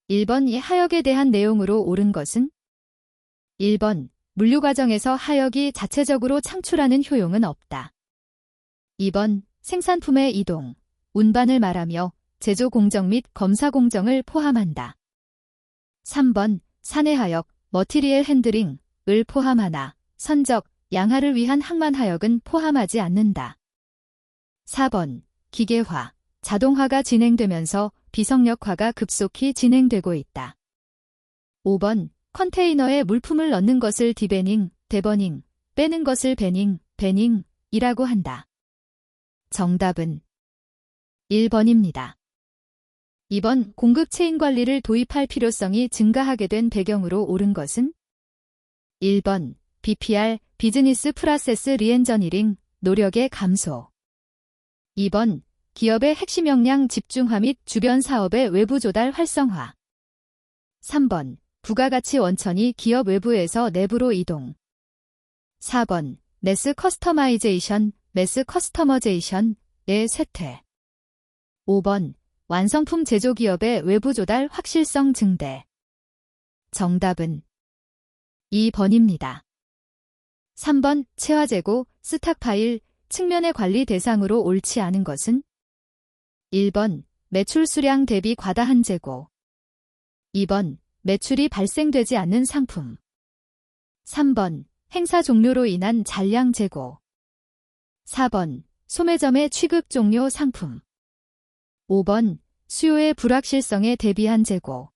1번 이 하역에 대한 내용으로 옳은 것은 1번 물류 과정에서 하역이 자체적으로 창출하는 효용은 없다. 2번 생산품의 이동, 운반을 말하며 제조 공정 및 검사 공정을 포함한다. 3번 산해하역, 머티리얼 핸들링을 포함하나 선적, 양하를 위한 항만하역은 포함하지 않는다. 4번 기계화, 자동화가 진행되면서 비성역화가 급속히 진행되고 있다. 5번 컨테이너에 물품을 넣는 것을 디베닝, 데버닝, 빼는 것을 베닝, 베닝이라고 한다. 정답은 1번입니다. 2번 공급 체인 관리를 도입할 필요성이 증가하게 된 배경으로 옳은 것은 1번 BPR, 비즈니스 프로세스 리엔저니링, 노력의 감소. 2번 기업의 핵심 역량 집중화 및 주변 사업의 외부 조달 활성화. 3번 부가가치 원천이 기업 외부에서 내부로 이동. 4번 매스 커스터마이제이션, 매스 커스터머제이션의 쇠퇴. 5번 완성품 제조기업의 외부 조달 확실성 증대. 정답은 2번입니다. 3번 체화재고, 스탁파일, 측면의 관리 대상으로 옳지 않은 것은 1번 매출 수량 대비 과다한 재고. 2번 매출이 발생되지 않는 상품. 3번 행사 종료로 인한 잔량 재고. 4번 소매점의 취급 종료 상품. 5번 수요의 불확실성에 대비한 재고.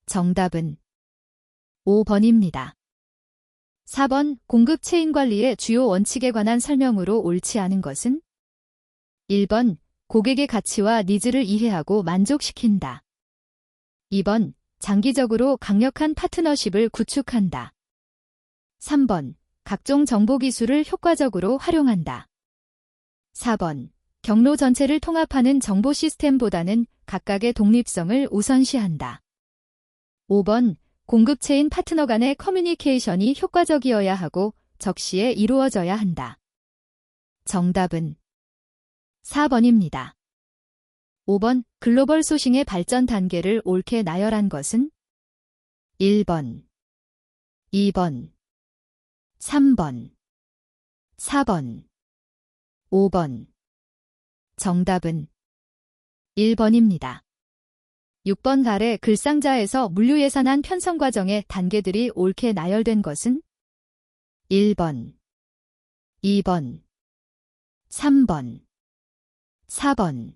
정답은 5번입니다. 4번 공급 체인 관리의 주요 원칙에 관한 설명으로 옳지 않은 것은 1번 고객의 가치와 니즈를 이해하고 만족시킨다. 2번 장기적으로 강력한 파트너십을 구축한다. 3번 각종 정보기술을 효과적으로 활용한다. 4번 경로 전체를 통합하는 정보 시스템보다는 각각의 독립성을 우선시한다. 5번 공급 체인 파트너 간의 커뮤니케이션이 효과적이어야 하고 적시에 이루어져야 한다. 정답은 4번입니다. 5번 글로벌 소싱의 발전 단계를 옳게 나열한 것은 1번, 2번, 3번, 4번, 5번. 정답은 1번입니다. 6번 아래 글상자에서 물류 예산안 편성 과정의 단계들이 옳게 나열된 것은 1번, 2번, 3번, 4번,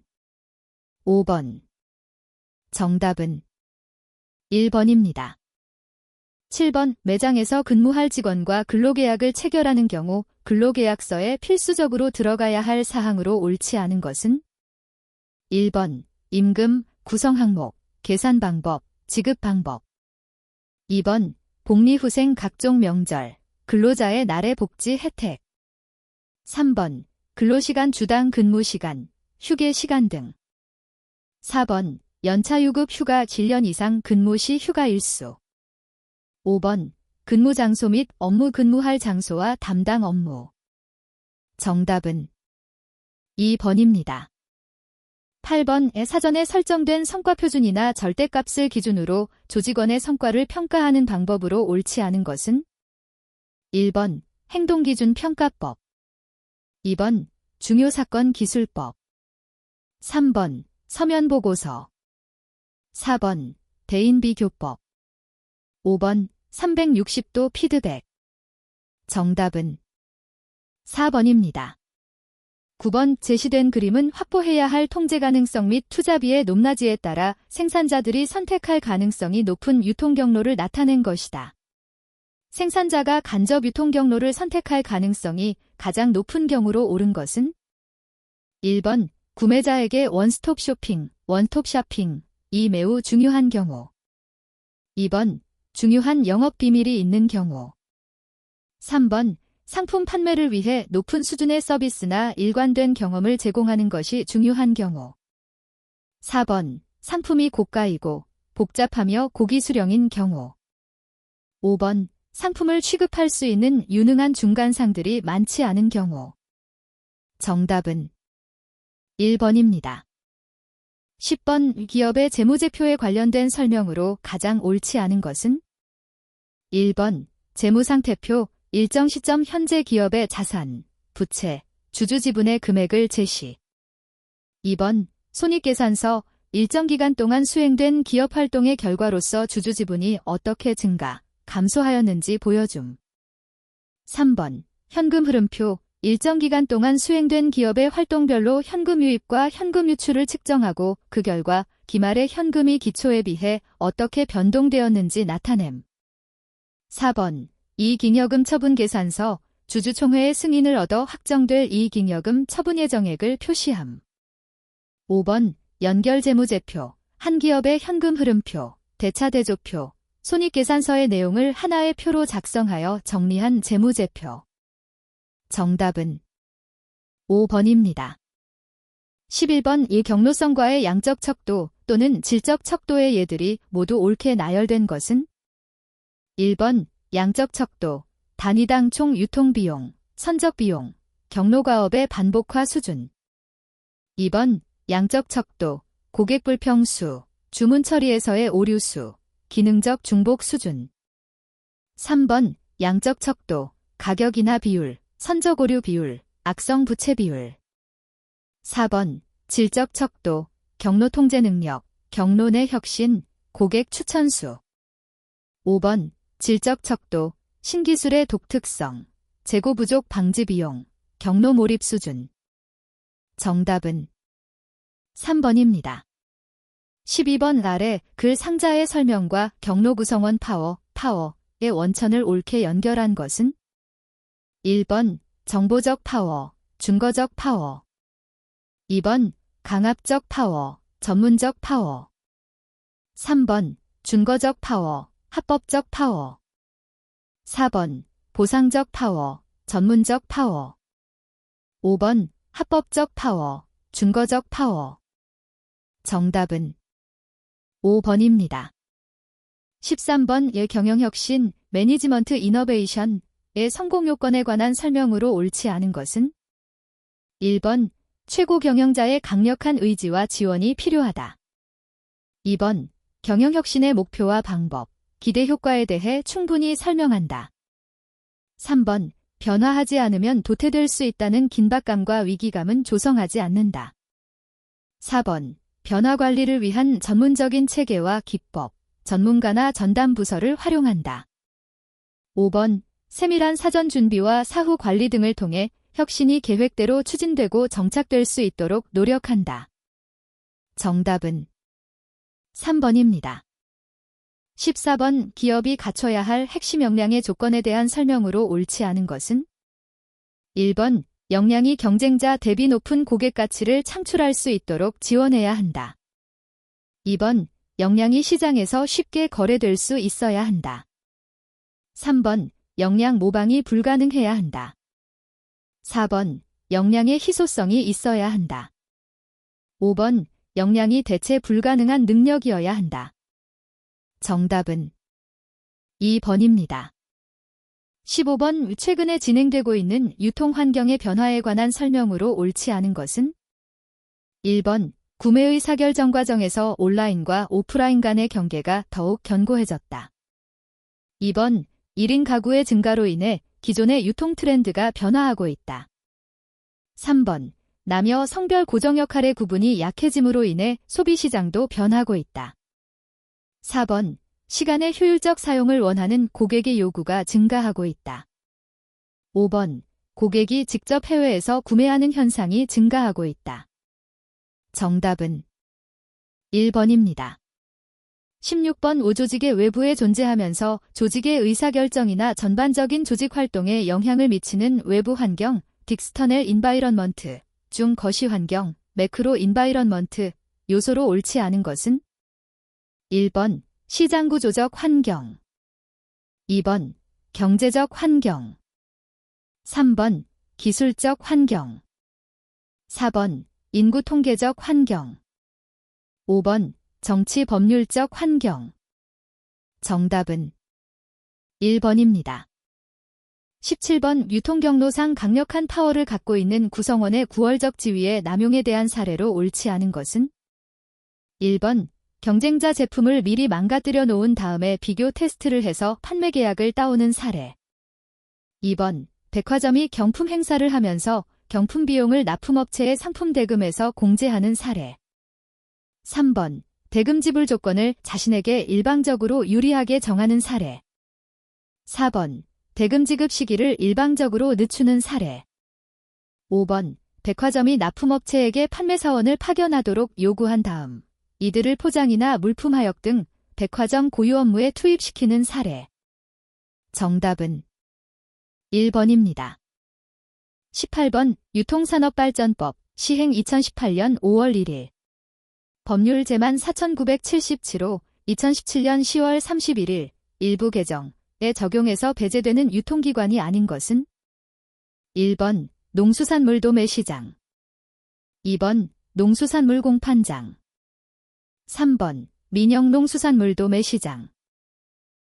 5번. 정답은 1번입니다. 7번 매장에서 근무할 직원과 근로계약을 체결하는 경우 근로계약서에 필수적으로 들어가야 할 사항으로 옳지 않은 것은 1번 임금, 구성 항목, 계산 방법, 지급 방법. 2번 복리후생 각종 명절, 근로자의 나래 복지 혜택. 3번 근로시간 주당 근무시간, 휴게 시간 등. 4번 연차유급 휴가 7년 이상 근무 시 휴가 일수. 5번 근무 장소 및 업무 근무할 장소와 담당 업무. 정답은 2번입니다. 8번에 사전에 설정된 성과표준이나 절대값을 기준으로 조직원의 성과를 평가하는 방법으로 옳지 않은 것은 1번 행동기준평가법, 2번 중요사건기술법, 3번 서면보고서, 4번 대인비교법, 5번 360도 피드백. 정답은 4번입니다. 9번 제시된 그림은 확보해야 할 통제 가능성 및 투자비의 높낮이에 따라 생산자들이 선택할 가능성이 높은 유통 경로를 나타낸 것이다. 생산자가 간접 유통 경로를 선택할 가능성이 가장 높은 경우로 옳은 것은 1번 구매자에게 원스톱 쇼핑, 원톱 쇼핑이 매우 중요한 경우. 2번 중요한 영업 비밀이 있는 경우. 3번 상품 판매를 위해 높은 수준의 서비스나 일관된 경험을 제공하는 것이 중요한 경우. 4번 상품이 고가이고 복잡하며 고기수령인 경우. 5번 상품을 취급할 수 있는 유능한 중간상들이 많지 않은 경우. 정답은 1번입니다. 10번 기업의 재무제표에 관련된 설명으로 가장 옳지 않은 것은 1번 재무상태표 일정 시점 현재 기업의 자산, 부채, 주주지분의 금액을 제시 2번 손익계산서 일정 기간 동안 수행된 기업 활동의 결과로서 주주지분이 어떻게 증가, 감소하였는지 보여줌 3번 현금 흐름표 일정 기간 동안 수행된 기업의 활동별로 현금 유입과 현금 유출을 측정하고 그 결과 기말의 현금이 기초에 비해 어떻게 변동되었는지 나타냄. 4번 이익잉여금 처분 계산서 주주총회의 승인을 얻어 확정될 이익잉여금 처분 예정액을 표시함. 5번 연결재무제표 한 기업의 현금 흐름표, 대차대조표, 손익계산서의 내용을 하나의 표로 작성하여 정리한 재무제표. 정답은 5번입니다. 11번 이 경로성과의 양적 척도 또는 질적 척도의 예들이 모두 옳게 나열된 것은 1번 양적 척도, 단위당 총 유통비용, 선적비용, 경로과업의 반복화 수준 2번 양적 척도, 고객 불평수, 주문 처리에서의 오류수, 기능적 중복 수준 3번 양적 척도, 가격 인하 비율, 선적 오류 비율, 악성 부채 비율 4번 질적 척도, 경로 통제 능력, 경로 내 혁신, 고객 추천수 5번 질적 척도, 신기술의 독특성, 재고 부족 방지 비용, 경로 몰입 수준 정답은 3번입니다. 12번 아래 글 상자의 설명과 경로 구성원 파워의 원천을 옳게 연결한 것은 1번 정보적 파워, 준거적 파워 2번 강압적 파워, 전문적 파워 3번 준거적 파워, 합법적 파워 4번 보상적 파워, 전문적 파워 5번 합법적 파워, 준거적 파워 정답은 5번입니다. 13번 경영혁신, 매니지먼트 이너베이션의 성공 요건에 관한 설명으로 옳지 않은 것은 1번 최고 경영자의 강력한 의지와 지원이 필요하다. 2번 경영혁신의 목표와 방법, 기대 효과에 대해 충분히 설명한다. 3번 변화하지 않으면 도태될 수 있다는 긴박감과 위기감은 조성하지 않는다. 4번 변화 관리를 위한 전문적인 체계와 기법, 전문가나 전담 부서를 활용한다. 5번 세밀한 사전 준비와 사후 관리 등을 통해 혁신이 계획대로 추진되고 정착될 수 있도록 노력한다. 정답은 3번입니다. 14번 기업이 갖춰야 할 핵심 역량의 조건에 대한 설명으로 옳지 않은 것은 1번 역량이 경쟁자 대비 높은 고객 가치를 창출할 수 있도록 지원해야 한다. 2번 역량이 시장에서 쉽게 거래될 수 있어야 한다. 3번 역량 모방이 불가능해야 한다. 4번 역량의 희소성이 있어야 한다. 5번 역량이 대체 불가능한 능력이어야 한다. 정답은 2번입니다. 15번 최근에 진행되고 있는 유통환경의 변화에 관한 설명으로 옳지 않은 것은 1번 구매의사결정 과정에서 온라인과 오프라인 간의 경계가 더욱 견고해졌다. 2번 1인 가구의 증가로 인해 기존의 유통 트렌드가 변화하고 있다. 3번 남녀 성별 고정 역할의 구분이 약해짐으로 인해 소비시장도 변하고 있다. 4번 시간의 효율적 사용을 원하는 고객의 요구가 증가하고 있다. 5번 고객이 직접 해외에서 구매하는 현상이 증가하고 있다. 정답은 1번입니다. 16번 우조직의 외부에 존재하면서 조직의 의사결정이나 전반적인 조직 활동에 영향을 미치는 외부 환경, 딕스터넬 인바이런먼트, 중 거시 환경, 매크로 인바이런먼트 요소로 옳지 않은 것은 1번 시장 구조적 환경 2번 경제적 환경 3번 기술적 환경 4번 인구 통계적 환경 5번 정치 법률적 환경 정답은 1번입니다. 17번 유통경로상 강력한 파워를 갖고 있는 구성원의 구월적 지위의 남용에 대한 사례로 옳지 않은 것은 1번, 경쟁자 제품을 미리 망가뜨려 놓은 다음에 비교 테스트를 해서 판매 계약을 따오는 사례. 2번, 백화점이 경품 행사를 하면서 경품 비용을 납품업체의 상품 대금에서 공제하는 사례. 3번, 대금 지불 조건을 자신에게 일방적으로 유리하게 정하는 사례. 4번, 대금 지급 시기를 일방적으로 늦추는 사례. 5번, 백화점이 납품업체에게 판매사원을 파견하도록 요구한 다음 이들을 포장이나 물품 하역 등 백화점 고유 업무에 투입시키는 사례. 정답은 1번입니다. 18번 유통산업발전법 시행 2018년 5월 1일 법률 제만 4977호 2017년 10월 31일 일부 개정에 적용해서 배제되는 유통기관이 아닌 것은 1번 농수산물 도매시장 2번 농수산물 공판장 3번 민영농수산물 도매시장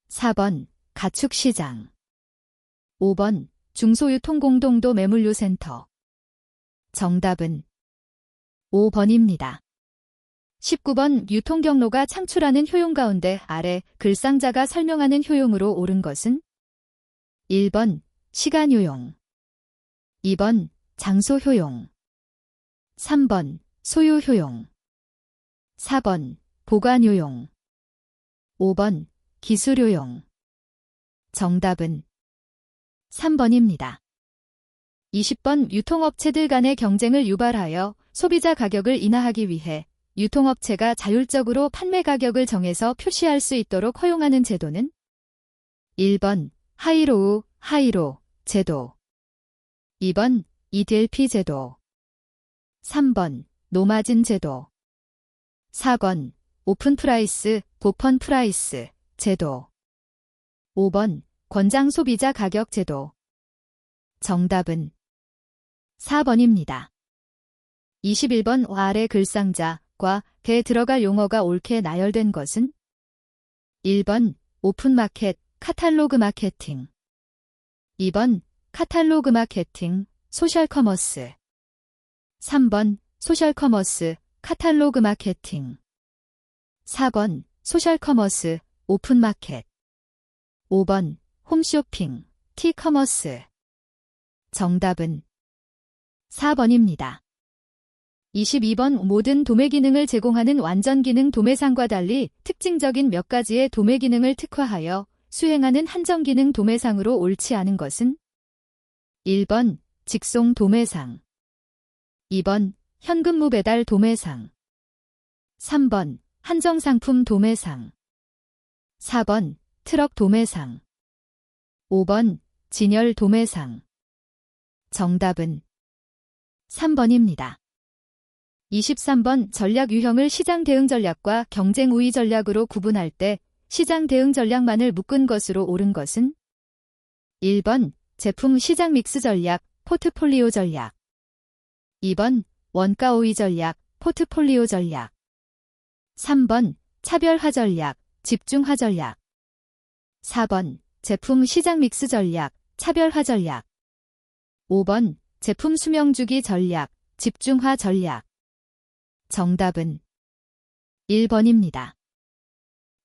4번 가축시장 5번 중소유통공동도 매물류센터. 정답은 5번입니다. 19번 유통경로가 창출하는 효용 가운데 아래 글상자가 설명하는 효용으로 옳은 것은 1번 시간효용 2번 장소효용 3번 소유효용 4번 보관효용 5번 기술효용. 정답은 3번입니다. 20번 유통업체들 간의 경쟁을 유발하여 소비자 가격을 인하하기 위해 유통업체가 자율적으로 판매 가격을 정해서 표시할 수 있도록 허용하는 제도는 1번 하이로우 제도 2번 EDLP 제도 3번 노마진 제도 4번 오픈프라이스 고펀프라이스 제도 5번 권장 소비자 가격 제도. 정답은 4번입니다. 21번 아래 글상자과 대 들어갈 용어가 옳게 나열된 것은 1번 오픈마켓 카탈로그 마케팅 2번 카탈로그 마케팅 소셜커머스 3번 소셜커머스 카탈로그 마케팅 4번 소셜커머스 오픈마켓 5번 홈쇼핑 티커머스. 정답은 4번입니다. 22번 모든 도매 기능을 제공하는 완전 기능 도매상과 달리 특징적인 몇 가지의 도매 기능을 특화하여 수행하는 한정 기능 도매상으로 옳지 않은 것은 1번 직송 도매상 2번 현금무 배달 도매상 3번 한정상품 도매상 4번 트럭 도매상 5번 진열 도매상. 정답은 3번입니다. 23번 전략 유형을 시장 대응 전략과 경쟁 우위 전략으로 구분할 때 시장 대응 전략만을 묶은 것으로 옳은 것은 1번 제품 시장 믹스 전략, 포트폴리오 전략 2번 원가 우위 전략, 포트폴리오 전략 3번 차별화 전략, 집중화 전략 4번 제품 시장 믹스 전략, 차별화 전략 5번 제품 수명주기 전략, 집중화 전략. 정답은 1번입니다.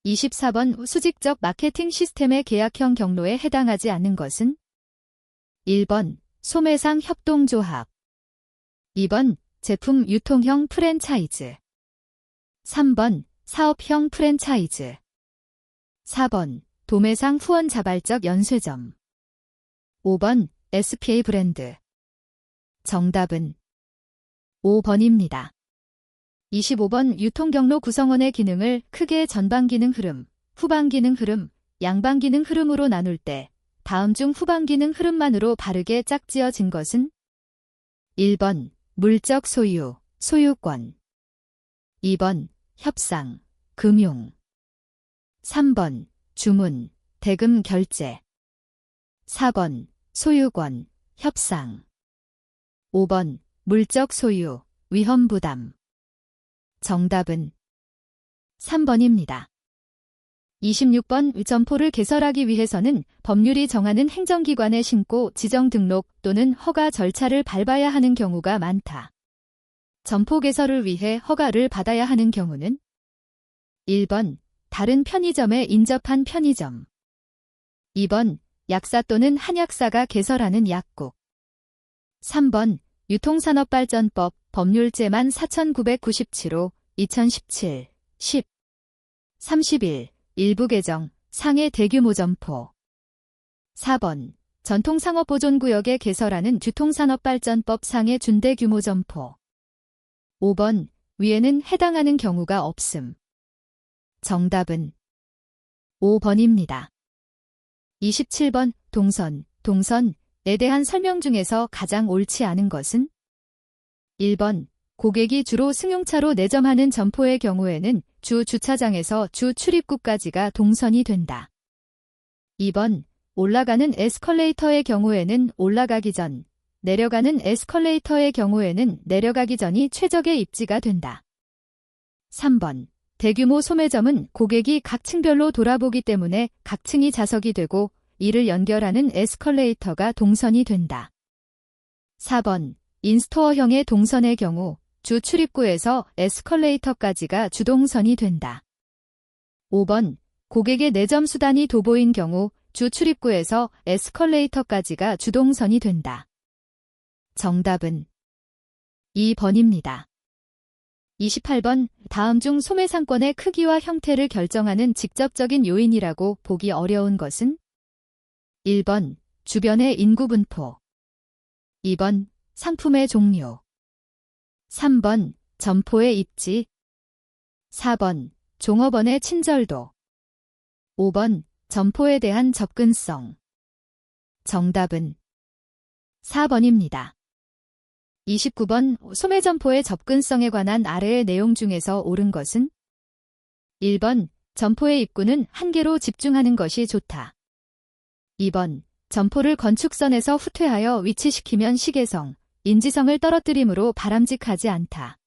24번 수직적 마케팅 시스템의 계약형 경로에 해당하지 않는 것은 1번 소매상 협동조합 2번 제품 유통형 프랜차이즈 3번 사업형 프랜차이즈 4번 도매상 후원 자발적 연쇄점 5번 SPA 브랜드. 정답은 5번입니다. 25번 유통경로 구성원의 기능을 크게 전방 기능 흐름, 후방 기능 흐름, 양방 기능 흐름으로 나눌 때 다음 중 후방 기능 흐름만으로 바르게 짝지어진 것은 1번 물적 소유, 소유권 2번 협상, 금융 3번 주문, 대금 결제 4번 소유권, 협상 5번 물적 소유, 위험 부담. 정답은 3번입니다. 26번 점포를 개설하기 위해서는 법률이 정하는 행정기관에 신고 지정 등록 또는 허가 절차를 밟아야 하는 경우가 많다. 점포 개설을 위해 허가를 받아야 하는 경우는 1번 다른 편의점에 인접한 편의점. 2번 약사 또는 한약사가 개설하는 약국. 3번 유통산업발전법 법률제만 4997호 2017 10 31 일부 개정 상해 대규모 점포. 4번 전통상업보존구역에 개설하는 유통산업발전법 상해 준대규모 점포. 5번 위에는 해당하는 경우가 없음. 정답은 5번입니다. 27번 동선에 대한 설명 중에서 가장 옳지 않은 것은? 1번 고객이 주로 승용차로 내점하는 점포의 경우에는 주 주차장에서 주 출입구까지가 동선이 된다. 2번 올라가는 에스컬레이터의 경우에는 올라가기 전, 내려가는 에스컬레이터의 경우에는 내려가기 전이 최적의 입지가 된다. 3번 대규모 소매점은 고객이 각 층별로 돌아보기 때문에 각 층이 좌석이 되고 이를 연결하는 에스컬레이터가 동선이 된다. 4번 인스토어형의 동선의 경우 주 출입구에서 에스컬레이터까지가 주동선이 된다. 5번 고객의 내점 수단이 도보인 경우 주 출입구에서 에스컬레이터까지가 주동선이 된다. 정답은 2번입니다. 28번 다음 중 소매상권의 크기와 형태를 결정하는 직접적인 요인이라고 보기 어려운 것은? 1번 주변의 인구 분포. 2번 상품의 종류. 3번 점포의 입지. 4번 종업원의 친절도. 5번 점포에 대한 접근성. 정답은 4번입니다. 29번 소매점포의 접근성에 관한 아래의 내용 중에서 옳은 것은? 1번 점포의 입구는 한 개로 집중하는 것이 좋다. 2번 점포를 건축선에서 후퇴하여 위치시키면 시계성, 인지성을 떨어뜨리므로 바람직하지 않다.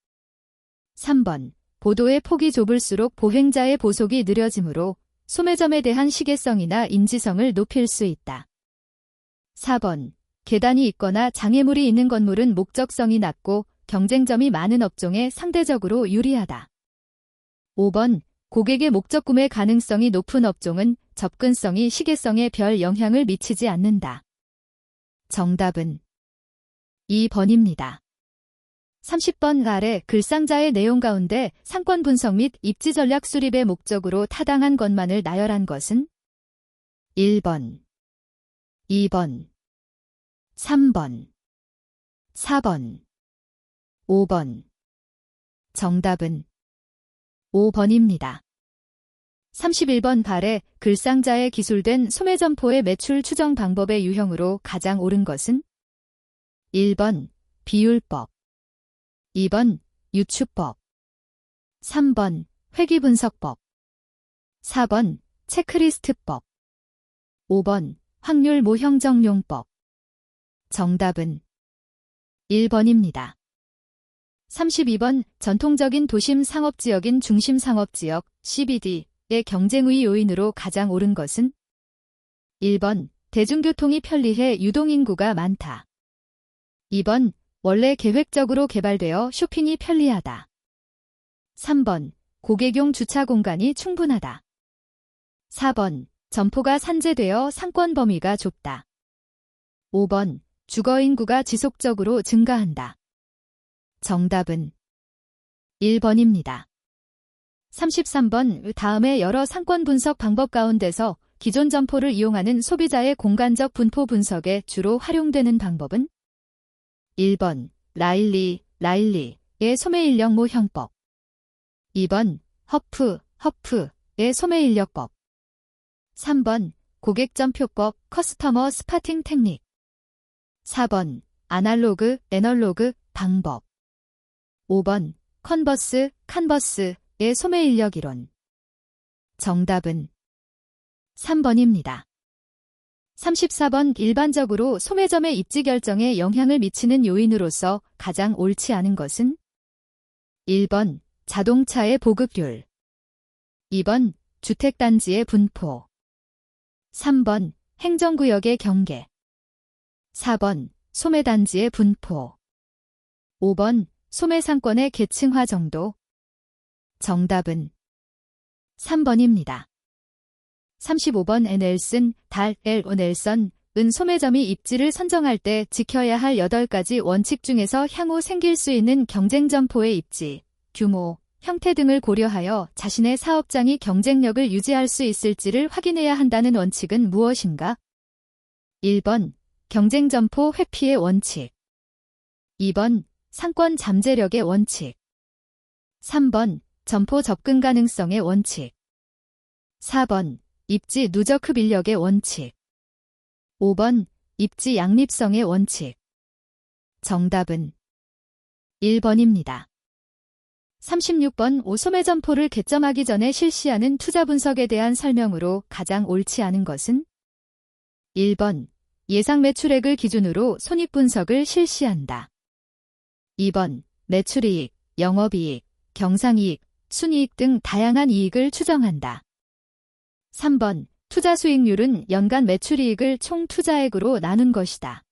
3번 보도의 폭이 좁을수록 보행자의 보속이 느려지므로 소매점에 대한 시계성이나 인지성을 높일 수 있다. 4번 계단이 있거나 장애물이 있는 건물은 목적성이 낮고 경쟁점이 많은 업종에 상대적으로 유리하다. 5번 고객의 목적 구매 가능성이 높은 업종은 접근성이 시계성에 별 영향을 미치지 않는다. 정답은 2번입니다. 30번 아래 글상자의 내용 가운데 상권 분석 및 입지 전략 수립의 목적으로 타당한 것만을 나열한 것은? 1번, 2번, 3번, 4번, 5번. 정답은 5번입니다. 31번 아래 글상자에 기술된 소매점포의 매출 추정 방법의 유형으로 가장 옳은 것은? 1번 비율법. 2번 유추법. 3번 회귀분석법. 4번 체크리스트법. 5번 확률 모형정용법. 정답은 1번입니다. 32번 전통적인 도심 상업지역인 중심 상업지역 CBD의 경쟁의 요인으로 가장 옳은 것은? 1번 대중교통이 편리해 유동인구가 많다. 2번 원래 계획적으로 개발되어 쇼핑이 편리하다. 3번 고객용 주차 공간이 충분하다. 4번 점포가 산재되어 상권 범위가 좁다. 5번 주거인구가 지속적으로 증가한다. 정답은 1번입니다. 33번 다음의 여러 상권 분석 방법 가운데서 기존 점포를 이용하는 소비자의 공간적 분포 분석에 주로 활용되는 방법은? 1번 라일리의 소매인력 모형법. 2번 허프의 소매인력법. 3번 고객점표법 커스터머 스파팅 테크닉. 4번 애널로그 방법. 5번 칸버스의 소매인력 이론. 정답은 3번입니다. 34번 일반적으로 소매점의 입지 결정에 영향을 미치는 요인으로서 가장 옳지 않은 것은? 1번 자동차의 보급률. 2번 주택단지의 분포. 3번 행정구역의 경계. 4번 소매단지의 분포. 5번 소매상권의 계층화 정도. 정답은 3번입니다. 35번 넬슨, 넬선, 은 소매점이 입지를 선정할 때 지켜야 할 8가지 원칙 중에서 향후 생길 수 있는 경쟁 점포의 입지, 규모, 형태 등을 고려하여 자신의 사업장이 경쟁력을 유지할 수 있을지를 확인해야 한다는 원칙은 무엇인가? 1번, 경쟁 점포 회피의 원칙. 2번, 상권 잠재력의 원칙. 3번, 점포 접근 가능성의 원칙. 4번, 입지 누적 흡 인력의 원칙. 5번, 입지 양립성의 원칙. 정답은 1번입니다. 36번 소매 점포를 개점하기 전에 실시하는 투자 분석에 대한 설명으로 가장 옳지 않은 것은? 1번, 예상 매출액을 기준으로 손익 분석을 실시한다. 2번, 매출이익, 영업이익, 경상이익, 순이익 등 다양한 이익을 추정한다. 3번, 투자 수익률은 연간 매출이익을 총 투자액으로 나눈 것이다.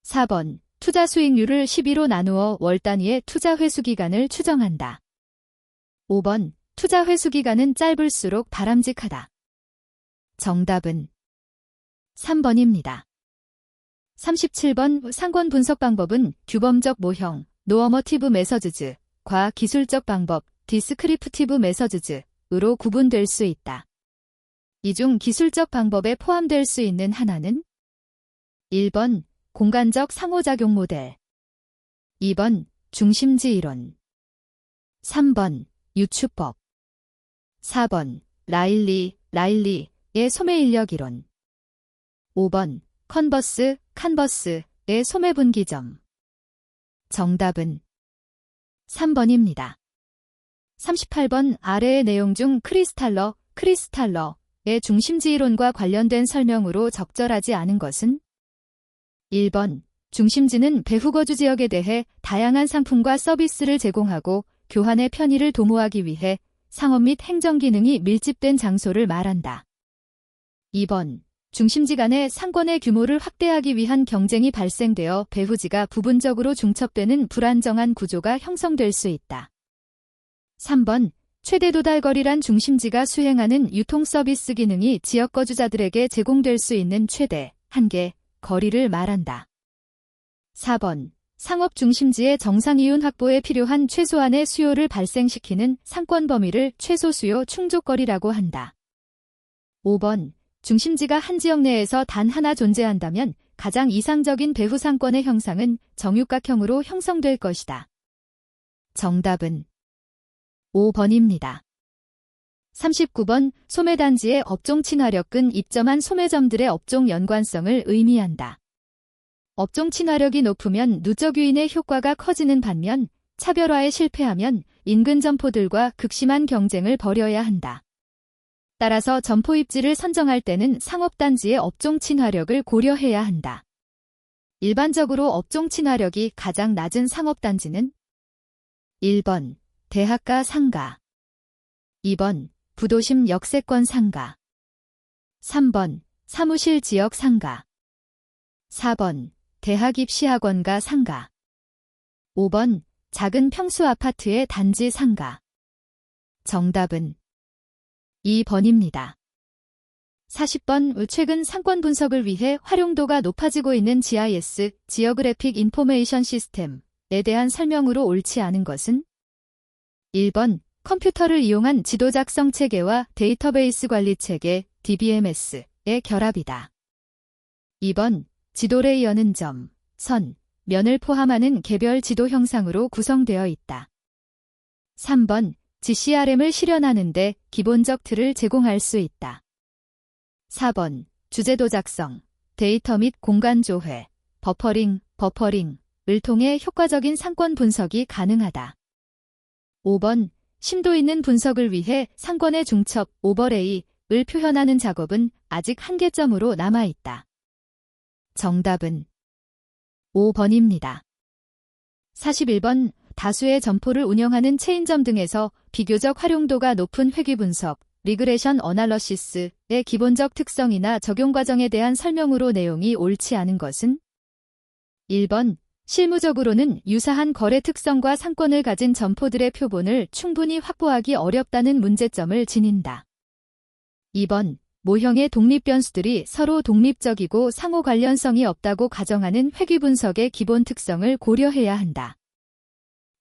4번, 투자 수익률을 12로 나누어 월 단위의 투자 회수 기간을 추정한다. 5번, 투자 회수 기간은 짧을수록 바람직하다. 정답은 3번입니다. 37번 상권 분석 방법은 규범적 모형, 노어머티브 메서드즈, 과 기술적 방법, 디스크립티브 메서드즈으로 구분될 수 있다. 이 중 기술적 방법에 포함될 수 있는 하나는 1번 공간적 상호작용 모델, 2번 중심지 이론, 3번 유추법, 4번 라일리의 소매인력 이론, 5번 칸버스의 소매분기점. 정답은 3번입니다. 38번 아래의 내용 중 크리스탈러의 중심지 이론과 관련된 설명으로 적절하지 않은 것은? 1번, 중심지는 배후거주 지역에 대해 다양한 상품과 서비스를 제공하고 교환의 편의를 도모하기 위해 상업 및 행정 기능이 밀집된 장소를 말한다. 2번, 중심지 간의 상권의 규모를 확대하기 위한 경쟁이 발생되어 배후지가 부분적으로 중첩되는 불안정한 구조가 형성될 수 있다. 3번, 최대 도달거리란 중심지가 수행하는 유통 서비스 기능이 지역 거주자들에게 제공될 수 있는 최대, 한계, 거리를 말한다. 4번, 상업 중심지의 정상 이윤 확보에 필요한 최소한의 수요를 발생시키는 상권 범위를 최소 수요 충족거리라고 한다. 5번, 중심지가 한 지역 내에서 단 하나 존재한다면 가장 이상적인 배후 상권의 형상은 정육각형으로 형성될 것이다. 정답은 5번입니다. 39번 소매단지의 업종 친화력은 입점한 소매점들의 업종 연관성을 의미한다. 업종 친화력이 높으면 누적 유인의 효과가 커지는 반면 차별화에 실패하면 인근 점포들과 극심한 경쟁을 벌여야 한다. 따라서 점포 입지를 선정할 때는 상업단지의 업종 친화력을 고려해야 한다. 일반적으로 업종 친화력이 가장 낮은 상업단지는 1번 대학가 상가, 2번 부도심 역세권 상가, 3번 사무실 지역 상가, 4번 대학 입시학원가 상가, 5번 작은 평수 아파트의 단지 상가. 정답은 2번입니다. 40번 최근 상권 분석을 위해 활용도가 높아지고 있는 GIS, 지오그래픽 인포메이션 시스템에 대한 설명으로 옳지 않은 것은? 1번 컴퓨터를 이용한 지도 작성 체계와 데이터베이스 관리 체계, DBMS의 결합이다. 2번 지도 레이어는 점, 선, 면을 포함하는 개별 지도 형상으로 구성되어 있다. 3번 GCRM을 실현하는 데 기본적 틀을 제공할 수 있다. 4번 주제도 작성, 데이터 및 공간 조회, 버퍼링을 통해 효과적인 상권 분석이 가능하다. 5번 심도 있는 분석을 위해 상권의 중첩, 오버레이를 표현하는 작업은 아직 한계점으로 남아있다. 정답은 5번입니다. 41번 다수의 점포를 운영하는 체인점 등에서 비교적 활용도가 높은 회귀 분석, 리그레션 어널러시스의 기본적 특성이나 적용 과정에 대한 설명으로 내용이 옳지 않은 것은? 1번 실무적으로는 유사한 거래 특성과 상권을 가진 점포들의 표본을 충분히 확보하기 어렵다는 문제점을 지닌다. 2번, 모형의 독립 변수들이 서로 독립적이고 상호 관련성이 없다고 가정하는 회귀 분석의 기본 특성을 고려해야 한다.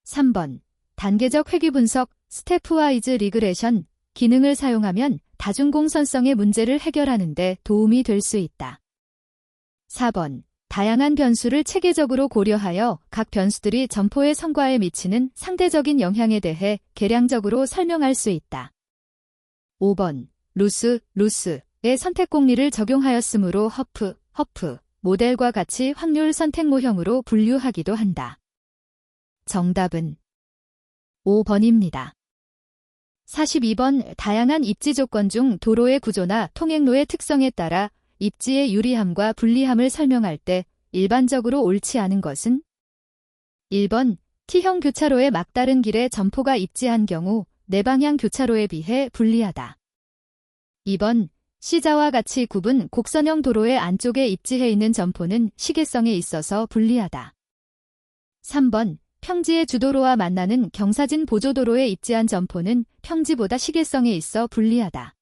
3번, 단계적 회귀 분석, 스태프와이즈 리그레션 기능을 사용하면 다중공선성의 문제를 해결하는 데 도움이 될 수 있다. 4번, 다양한 변수를 체계적으로 고려하여 각 변수들이 점포의 성과에 미치는 상대적인 영향에 대해 계량적으로 설명할 수 있다. 5번, 루스의 선택 공리를 적용하였으므로 허프 모델과 같이 확률 선택 모형으로 분류하기도 한다. 정답은 5번입니다. 42번, 다양한 입지 조건 중 도로의 구조나 통행로의 특성에 따라 입지의 유리함과 불리함을 설명할 때 일반적으로 옳지 않은 것은? 1번, T형 교차로의 막다른 길에 점포가 입지한 경우 내방향 교차로에 비해 불리하다. 2번, C자와 같이 굽은 곡선형 도로의 안쪽에 입지해 있는 점포는 시계성에 있어서 불리하다. 3번, 평지의 주도로와 만나는 경사진 보조도로에 입지한 점포는 평지보다 시계성에 있어 불리하다.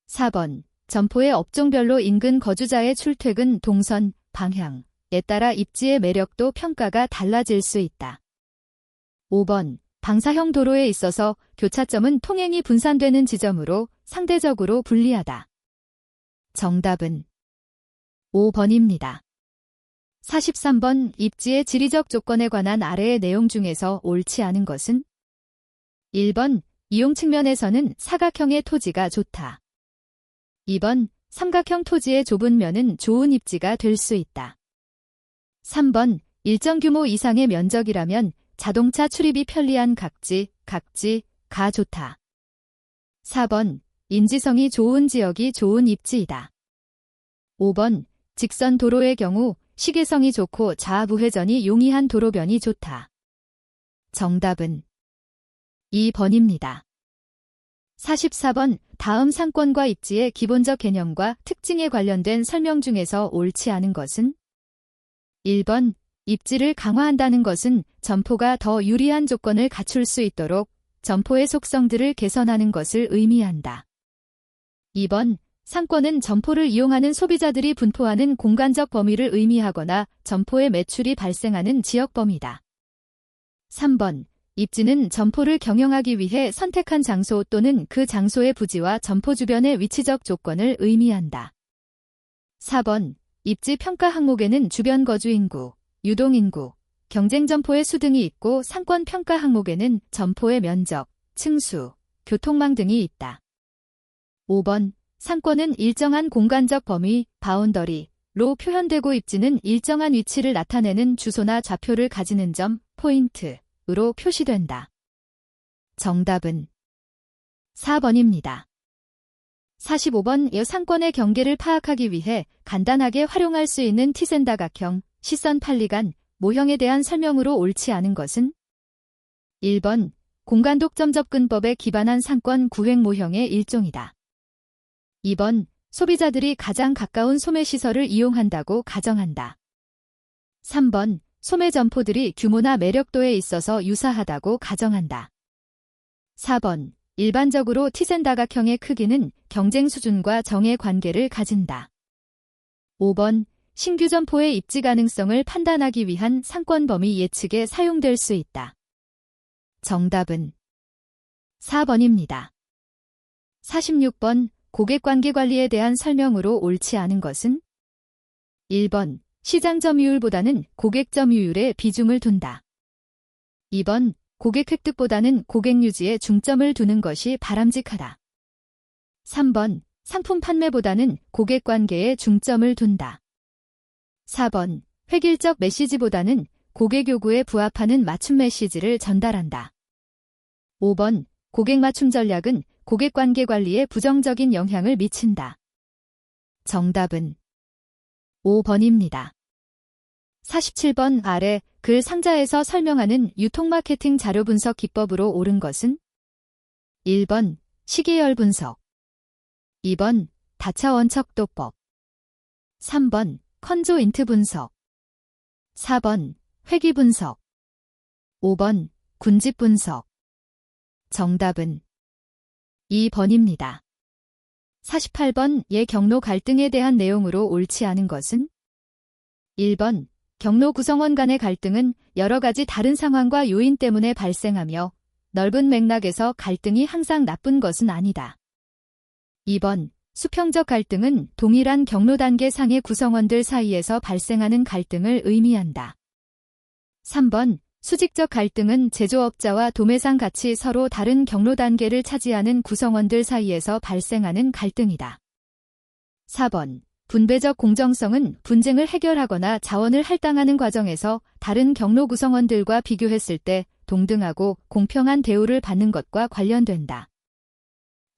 4번, 점포의 업종별로 인근 거주자의 출퇴근 동선, 방향에 따라 입지의 매력도 평가가 달라질 수 있다. 5번, 방사형 도로에 있어서 교차점은 통행이 분산되는 지점으로 상대적으로 불리하다. 정답은 5번입니다. 43번, 입지의 지리적 조건에 관한 아래의 내용 중에서 옳지 않은 것은? 1번, 이용 측면에서는 사각형의 토지가 좋다. 2번, 삼각형 토지의 좁은 면은 좋은 입지가 될 수 있다. 3번, 일정 규모 이상의 면적이라면 자동차 출입이 편리한 각지가 좋다. 4번, 인지성이 좋은 지역이 좋은 입지이다. 5번, 직선 도로의 경우 시계성이 좋고 좌우회전이 용이한 도로변이 좋다. 정답은 2번입니다. 44번, 다음 상권과 입지의 기본적 개념과 특징에 관련된 설명 중에서 옳지 않은 것은? 1번, 입지를 강화한다는 것은 점포가 더 유리한 조건을 갖출 수 있도록 점포의 속성들을 개선하는 것을 의미한다. 2번, 상권은 점포를 이용하는 소비자들이 분포하는 공간적 범위를 의미하거나 점포의 매출이 발생하는 지역 범위다. 3번, 입지는 점포를 경영하기 위해 선택한 장소 또는 그 장소의 부지와 점포 주변의 위치적 조건을 의미한다. 4번, 입지 평가 항목에는 주변 거주 인구, 유동인구, 경쟁 점포의 수 등이 있고 상권 평가 항목에는 점포의 면적, 층수, 교통망 등이 있다. 5번, 상권은 일정한 공간적 범위, 바운더리로 표현되고 입지는 일정한 위치를 나타내는 주소나 좌표를 가지는 점, 포인트로 표시된다. 정답은 4번입니다. 45번, 상권의 경계를 파악하기 위해 간단하게 활용할 수 있는 티센다각형, 시선 판리간, 모형에 대한 설명으로 옳지 않은 것은? 1번, 공간 독점 접근법에 기반한 상권 구획 모형의 일종이다. 2번, 소비자들이 가장 가까운 소매시설을 이용한다고 가정한다. 3번, 소매 점포들이 규모나 매력도에 있어서 유사하다고 가정한다. 4번, 일반적으로 티센다각형의 크기는 경쟁 수준과 정의 관계를 가진다. 5번, 신규 점포의 입지 가능성을 판단하기 위한 상권 범위 예측에 사용될 수 있다. 정답은 4번입니다. 46번, 고객관계 관리에 대한 설명으로 옳지 않은 것은? 1번, 시장 점유율보다는 고객 점유율에 비중을 둔다. 2번, 고객 획득보다는 고객 유지에 중점을 두는 것이 바람직하다. 3번, 상품 판매보다는 고객 관계에 중점을 둔다. 4번, 획일적 메시지보다는 고객 요구에 부합하는 맞춤 메시지를 전달한다. 5번, 고객 맞춤 전략은 고객 관계 관리에 부정적인 영향을 미친다. 정답은 5번입니다. 47번 아래 글 상자에서 설명하는 유통 마케팅 자료 분석 기법으로 옳은 것은? 1번, 시계열 분석. 2번, 다차원 척도법. 3번, 컨조인트 분석. 4번, 회귀 분석. 5번 군집 분석. 정답은 2번입니다. 48번 경로 갈등에 대한 내용으로 옳지 않은 것은 1번 경로 구성원 간의 갈등은 여러 가지 다른 상황과 요인 때문에 발생하며 넓은 맥락에서 갈등이 항상 나쁜 것은 아니다. 2번 수평적 갈등은 동일한 경로 단계 상의 구성원들 사이에서 발생하는 갈등을 의미한다. 3번 수직적 갈등은 제조업자와 도매상 같이 서로 다른 경로 단계를 차지하는 구성원들 사이에서 발생하는 갈등이다. 4번 분배적 공정성은 분쟁을 해결하거나 자원을 할당하는 과정에서 다른 경로 구성원들과 비교했을 때 동등하고 공평한 대우를 받는 것과 관련된다.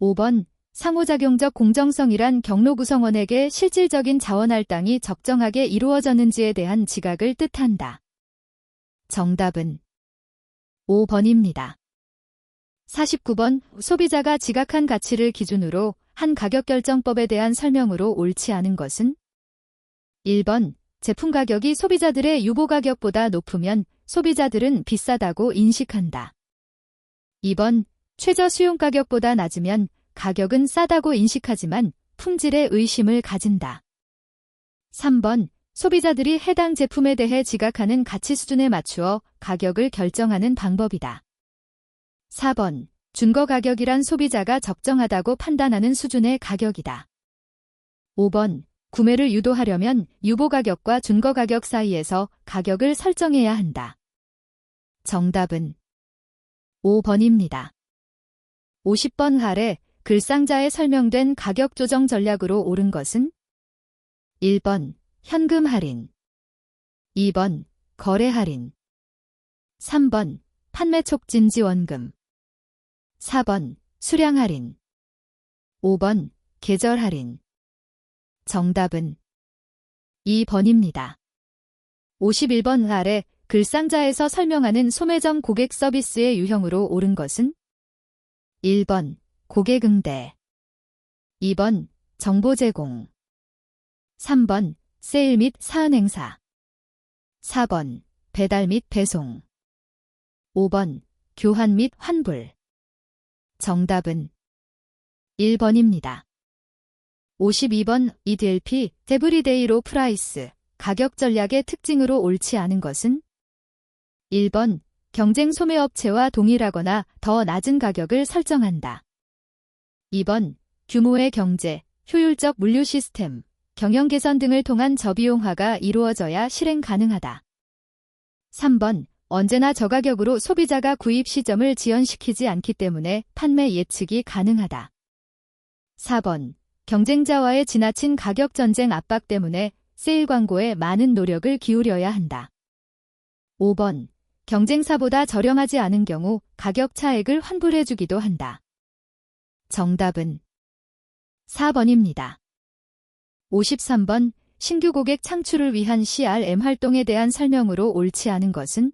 5번 상호작용적 공정성이란 경로 구성원에게 실질적인 자원 할당이 적정하게 이루어졌는지에 대한 지각을 뜻한다. 정답은 5번입니다. 49번 소비자가 지각한 가치를 기준으로 한 가격결정법에 대한 설명으로 옳지 않은 것은 1번 제품 가격이 소비자들의 유보 가격보다 높으면 소비자들은 비싸다고 인식한다. 2번 최저 수용 가격보다 낮으면 가격은 싸다고 인식하지만 품질에 의심을 가진다. 3번 소비자들이 해당 제품에 대해 지각하는 가치 수준에 맞추어 가격을 결정하는 방법이다. 4번 준거 가격이란 소비자가 적정하다고 판단하는 수준의 가격이다. 5번 구매를 유도하려면 유보 가격과 준거 가격 사이에서 가격을 설정해야 한다. 정답은 5번입니다. 50번 아래 글상자에 설명된 가격 조정 전략으로 옳은 것은 1번 현금 할인, 2번 거래 할인, 3번 판매 촉진 지원금, 4번 수량 할인, 5번 계절 할인. 정답은 2번입니다. 51번 아래 글상자에서 설명하는 소매점 고객 서비스의 유형으로 옳은 것은 1번 고객 응대, 2번 정보 제공, 3번 세일 및 사은 행사, 4번 배달 및 배송, 5번 교환 및 환불. 정답은 1번입니다. 52번 EDLP 에브리데이 로 프라이스 가격 전략의 특징으로 옳지 않은 것은 1번 경쟁 소매업체와 동일하거나 더 낮은 가격을 설정한다. 2번 규모의 경제, 효율적 물류 시스템, 경영 개선 등을 통한 저비용화가 이루어져야 실행 가능하다. 3번 언제나 저가격으로 소비자가 구입 시점을 지연시키지 않기 때문에 판매 예측이 가능하다. 4번 경쟁자와의 지나친 가격 전쟁 압박 때문에 세일 광고에 많은 노력을 기울여야 한다. 5번 경쟁사보다 저렴하지 않은 경우 가격 차액을 환불해주기도 한다. 정답은 4번입니다. 53번 신규 고객 창출을 위한 CRM 활동에 대한 설명으로 옳지 않은 것은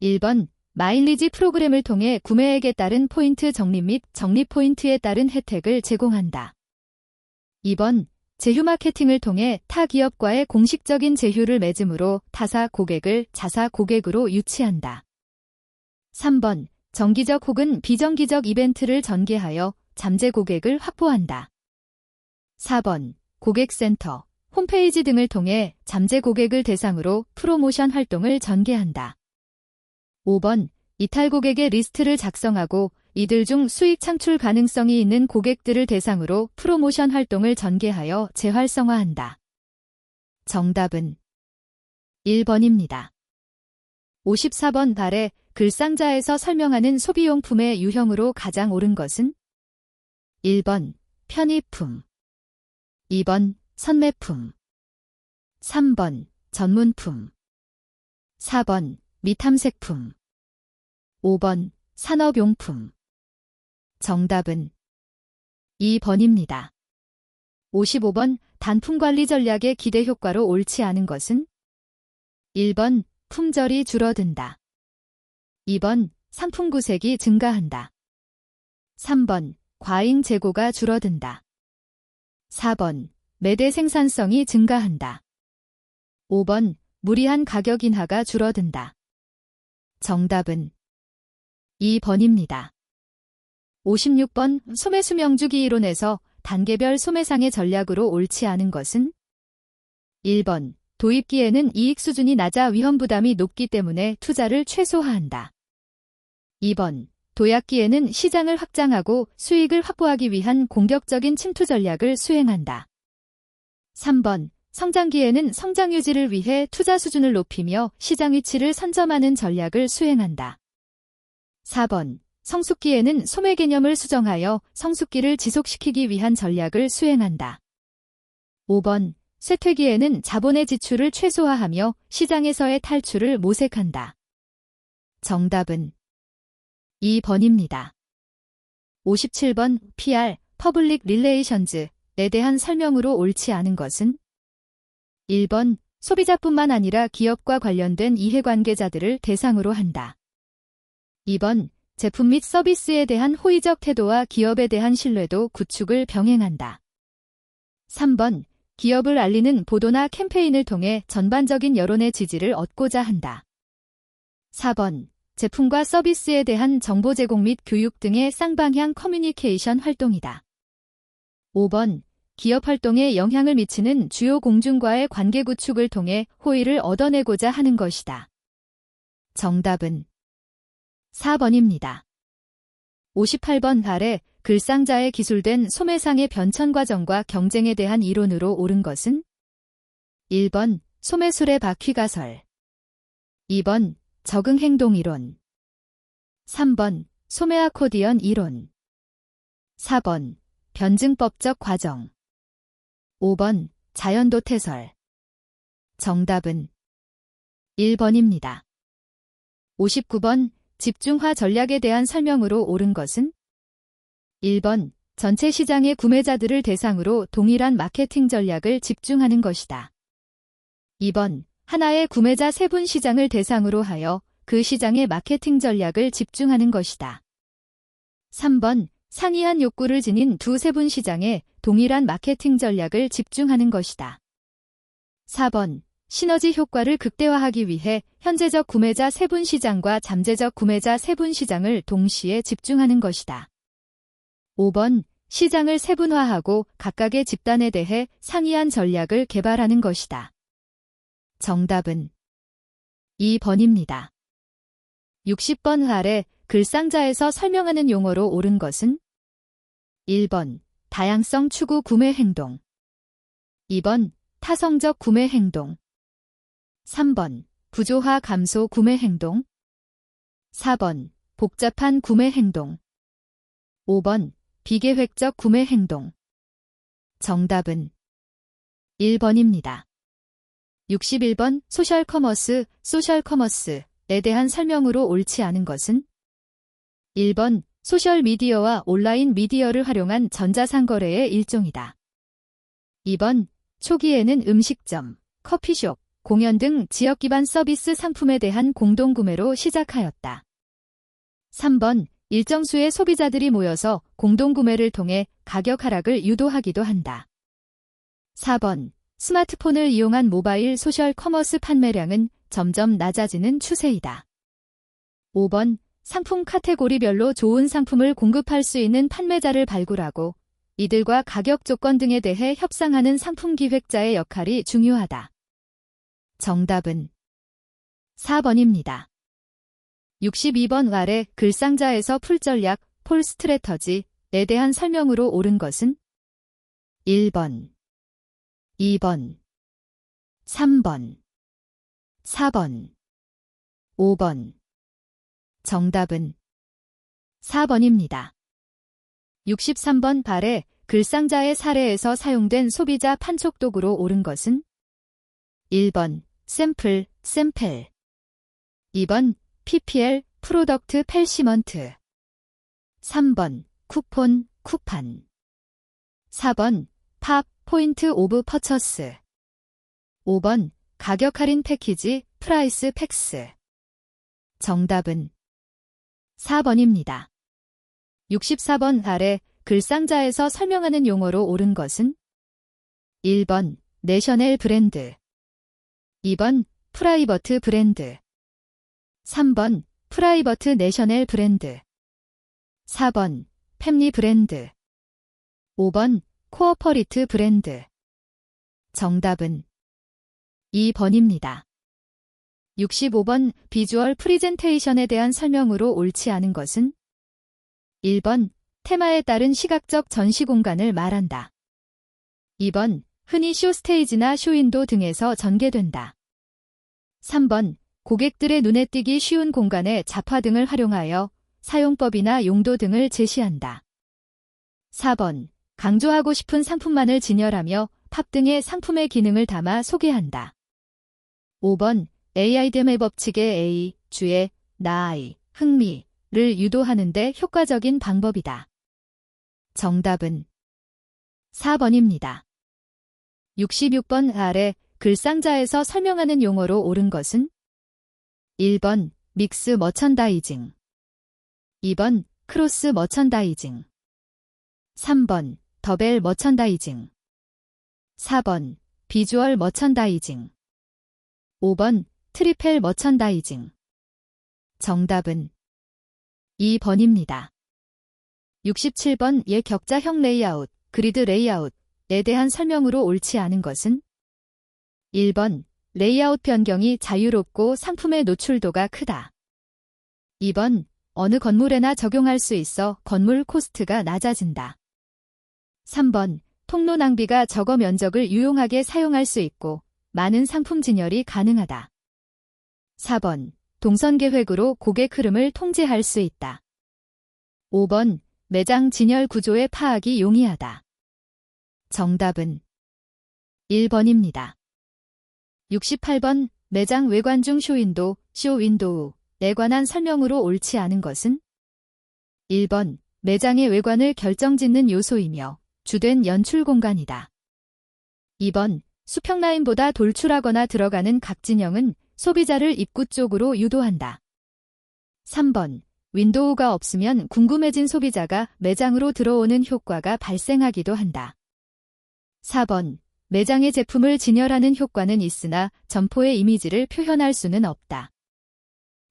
1번 마일리지 프로그램을 통해 구매액에 따른 포인트 적립 및 적립 포인트에 따른 혜택을 제공한다. 2번 제휴 마케팅을 통해 타 기업과의 공식적인 제휴를 맺음으로 타사 고객을 자사 고객으로 유치한다. 3번 정기적 혹은 비정기적 이벤트를 전개하여 잠재 고객을 확보한다. 4번 고객센터, 홈페이지 등을 통해 잠재 고객을 대상으로 프로모션 활동을 전개한다. 5번 이탈 고객의 리스트를 작성하고 이들 중 수익 창출 가능성이 있는 고객들을 대상으로 프로모션 활동을 전개하여 재활성화한다. 정답은 1번입니다. 54번 아래 글상자에서 설명하는 소비용품의 유형으로 가장 옳은 것은 1번 편의품, 2번 선매품, 3번 전문품, 4번 미탐색품, 5번 산업용품. 정답은 2번입니다. 55번 단품관리 전략의 기대 효과로 옳지 않은 것은 1번 품절이 줄어든다. 2번 상품 구색이 증가한다. 3번 과잉 재고가 줄어든다. 4번 매대 생산성이 증가한다. 5번 무리한 가격 인하가 줄어든다. 정답은 2번입니다. 56번 소매수 명주기 이론에서 단계별 소매상의 전략으로 옳지 않은 것은 1번 도입기에는 이익 수준이 낮아 위험 부담이 높기 때문에 투자를 최소화한다. 2번 도약기에는 시장을 확장하고 수익을 확보하기 위한 공격적인 침투 전략을 수행한다. 3번 성장기에는 성장 유지를 위해 투자 수준을 높이며 시장 위치를 선점하는 전략을 수행한다. 4번 성숙기에는 소매 개념을 수정하여 성숙기를 지속시키기 위한 전략을 수행한다. 5번 쇠퇴기에는 자본의 지출을 최소화하며 시장에서의 탈출을 모색한다. 정답은 2번입니다. 57번 PR, Public Relations에 대한 설명으로 옳지 않은 것은 1번 소비자뿐만 아니라 기업과 관련된 이해관계자들을 대상으로 한다. 2번 제품 및 서비스에 대한 호의적 태도와 기업에 대한 신뢰도 구축을 병행한다. 3번 기업을 알리는 보도나 캠페인을 통해 전반적인 여론의 지지를 얻고자 한다. 4번 제품과 서비스에 대한 정보 제공 및 교육 등의 쌍방향 커뮤니케이션 활동이다. 5번 기업 활동에 영향을 미치는 주요 공중과의 관계 구축을 통해 호의를 얻어내고자 하는 것이다. 정답은 4번입니다. 58번 아래 글상자에 기술된 소매상의 변천 과정과 경쟁에 대한 이론으로 옳은 것은 1번 소매술의 바퀴가설 2번 적응행동 이론 3번 소매 아코디언 이론 4번 변증법적 과정 5번 자연도태설 정답은 1번입니다. 59번 집중화 전략에 대한 설명으로 옳은 것은 1번 전체 시장의 구매자들을 대상으로 동일한 마케팅 전략을 집중하는 것이다. 2번 하나의 구매자 세분 시장을 대상으로 하여 그 시장의 마케팅 전략을 집중하는 것이다. 3번 상이한 욕구를 지닌 두 세분 시장에 동일한 마케팅 전략을 집중하는 것이다. 4번 시너지 효과를 극대화하기 위해 현재적 구매자 세분 시장과 잠재적 구매자 세분 시장을 동시에 집중하는 것이다. 5번 시장을 세분화하고 각각의 집단에 대해 상이한 전략을 개발하는 것이다. 정답은 2번입니다. 60번 아래 글상자에서 설명하는 용어로 옳은 것은 1번 다양성 추구 구매 행동 2번 타성적 구매 행동 3번 부조화 감소 구매 행동 4번 복잡한 구매 행동 5번 비계획적 구매 행동 정답은 1번입니다. 61번 소셜커머스에 대한 설명으로 옳지 않은 것은 1번 소셜미디어와 온라인 미디어를 활용한 전자상거래의 일종이다. 2번 초기에는 음식점, 커피숍, 공연 등 지역 기반 서비스 상품에 대한 공동구매로 시작하였다. 3번 일정 수의 소비자들이 모여서 공동구매를 통해 가격 하락을 유도하기도 한다. 4번 스마트폰을 이용한 모바일 소셜 커머스 판매량은 점점 낮아지는 추세이다. 5번 상품 카테고리별로 좋은 상품을 공급할 수 있는 판매자를 발굴하고 이들과 가격 조건 등에 대해 협상하는 상품 기획자의 역할이 중요하다. 정답은 4번입니다. 62번 아래 글상자에서 풀전략, 폴 스트래터지에 대한 설명으로 옳은 것은 1번, 2번, 3번, 4번, 5번. 정답은 4번입니다. 63번 아래 글상자의 사례에서 사용된 소비자 판촉 도구로 옳은 것은 1번 샘플, 샘펠 2번 PPL, 프로덕트 펠시먼트 3번 쿠폰, 쿠판 4번 팝, 포인트 오브 퍼처스 5번 가격 할인 패키지, 프라이스 팩스 정답은 4번입니다. 64번 아래 글상자에서 설명하는 용어로 옳은 것은 1번 내셔널 브랜드 2번 프라이버트 브랜드. 3번 프라이버트 내셔널 브랜드. 4번 팹리 브랜드. 5번 코어퍼리트 브랜드. 정답은 2번입니다. 65번 비주얼 프리젠테이션에 대한 설명으로 옳지 않은 것은 1번 테마에 따른 시각적 전시 공간을 말한다. 2번 흔히 쇼 스테이지나 쇼윈도 등에서 전개된다. 3번 고객들의 눈에 띄기 쉬운 공간에 잡화 등을 활용하여 사용법이나 용도 등을 제시한다. 4번 강조하고 싶은 상품만을 진열하며 팝 등의 상품의 기능을 담아 소개한다. 5번 AIDM의 법칙의 A, 주의, 나의, 흥미를 유도하는 데 효과적인 방법이다. 정답은 4번입니다. 66번 아래 글상자에서 설명하는 용어로 옳은 것은 1번 믹스 머천다이징, 2번 크로스 머천다이징, 3번 더벨 머천다이징, 4번 비주얼 머천다이징, 5번 트리펠 머천다이징. 정답은 2번입니다. 67번 예 격자형 레이아웃, 그리드 레이아웃에 대한 설명으로 옳지 않은 것은 1번 레이아웃 변경이 자유롭고 상품의 노출도가 크다. 2번 어느 건물에나 적용할 수 있어 건물 코스트가 낮아진다. 3번 통로 낭비가 적어 면적을 유용하게 사용할 수 있고 많은 상품 진열이 가능하다. 4번 동선 계획으로 고객 흐름을 통제할 수 있다. 5번 매장 진열 구조의 파악이 용이하다. 정답은 1번입니다. 68번 매장 외관 중 쇼윈도, 쇼윈도우에 관한 설명으로 옳지 않은 것은 1번 매장의 외관을 결정짓는 요소이며 주된 연출 공간이다. 2번 수평 라인보다 돌출하거나 들어가는 각진형은 소비자를 입구 쪽으로 유도한다. 3번 윈도우가 없으면 궁금해진 소비자가 매장으로 들어오는 효과가 발생하기도 한다. 4번 매장의 제품을 진열하는 효과는 있으나 점포의 이미지를 표현할 수는 없다.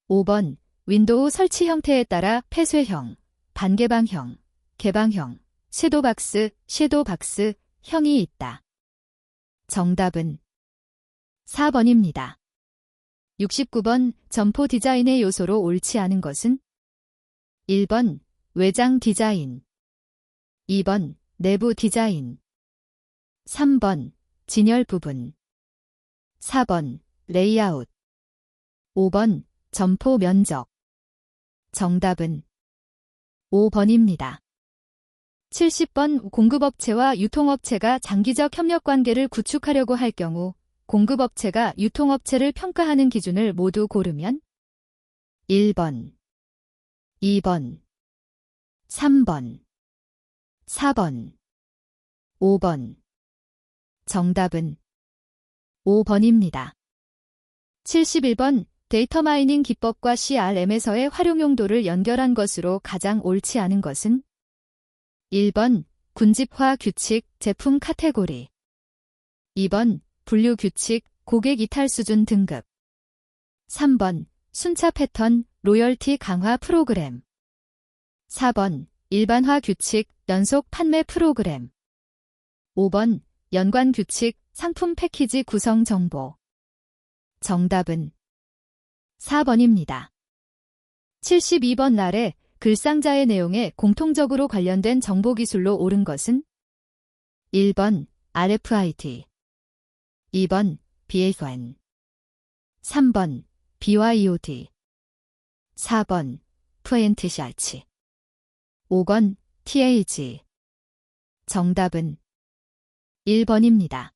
5번 윈도우 설치 형태에 따라 폐쇄형, 반개방형, 개방형, 섀도우박스 형이 있다. 정답은 4번입니다. 69번 점포 디자인의 요소로 옳지 않은 것은 1번 외장 디자인, 2번 내부 디자인, 3번 진열 부분, 4번 레이아웃, 5번 점포 면적. 정답은 5번입니다. 70번 공급업체와 유통업체가 장기적 협력관계를 구축하려고 할 경우 공급업체가 유통업체를 평가하는 기준을 모두 고르면 1번, 2번, 3번, 4번, 5번. 정답은 5번입니다. 71번 데이터 마이닝 기법과 CRM에서의 활용 용도를 연결한 것으로 가장 옳지 않은 것은 1번 군집화 규칙 제품 카테고리, 2번 분류 규칙 고객 이탈 수준 등급, 3번 순차 패턴 로열티 강화 프로그램, 4번 일반화 규칙 연속 판매 프로그램, 5번 연관 규칙 상품 패키지 구성 정보. 정답은 4번입니다. 72번 아래 글상자의 내용에 공통적으로 관련된 정보기술로 옳은 것은 1번 RFID, 2번 BFN, 3번 BYOD, 4번 프엔트샤치, 5번 TAG. 정답은 1번입니다.